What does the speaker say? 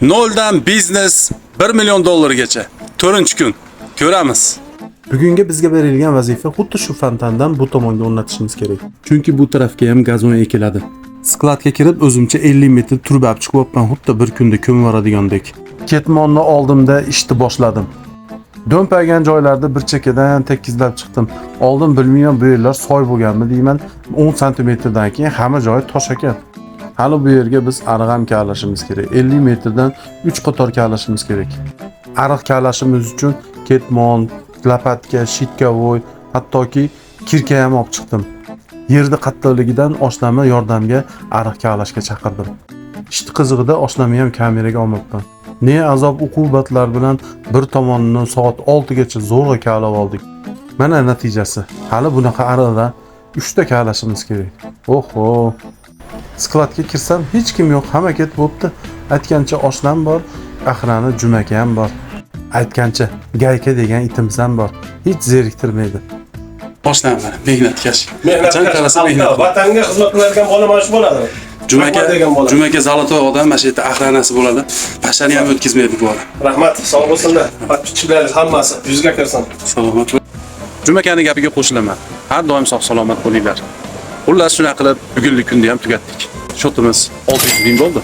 Noldan biznes 1 million dollargacha. 4-kun ko'ramiz. Bugungi bizga berilgan vazifa xuddi shu fontandan bu tomonga o'rnatishimiz kerak. Chunki bu tarafga ham gazon ekiladi. Skladga kirib o'zimcha 50 metr turib olib chiqyapman, xuddi bir kunda ko'mivoradigandek. Ketmonni oldimda ishni boshladim. Do'mpagan joylarda bir chekkadan tekizlab chiqdim. Oldin bilmayman bu yerlar soy bo'lganmi deyman. 10 santimetrdan keyin hamma joyi tosh ekan. Hali bu yerga biz ariq ham kavlashimiz kerak. 50 metrdan 3 qator kavlashimiz kerak. Ariq kavlashimiz uchun ketmon, lapatka, shitkavoy, hattoki kirka ham olib chiqdim. Yerni qattiqligidan oshnamni yordamga ariq kavlashga chaqirdim. Ishni qizig'ida oshnamni ham kameraga olmoqman. Ne azob uqubatlar bilan bir tomonni soat 6 gacha zo'rg'a kavlab oldik. Mana natijasi. Hali bunaqa ariqda 3 ta kavlashimiz kerak. Oho. Skladga kirsam hech kim yo'q, hamma ketib bo'libdi. Aytgancha oshnam bor, Ahrani Jumaka ham bor. Aytgancha Gayka degan itimiz ham bor. Hech zeriktirmaydi. Boshlayman mana mehnatkash. Qachon qarasa mehnat. Vatanga xizmat qiladigan bola mana shu bo'ladi. Jumaka zalotoy odam, mana shu yerda ahranasi bo'ladi. Pashani ham o'tkazmaydi bu bola. Rahmat, sog' bo'lsinlar. Podpischiklarimiz hammasi yuzga kirsin. Salomat. Jumakani gapiga qo'shilaman. Har doim sog' salomat bo'linglar. Xullas shunaqa qilib bugungi kunni ham tugatdik. Shotimiz 600 ming bo'ldi.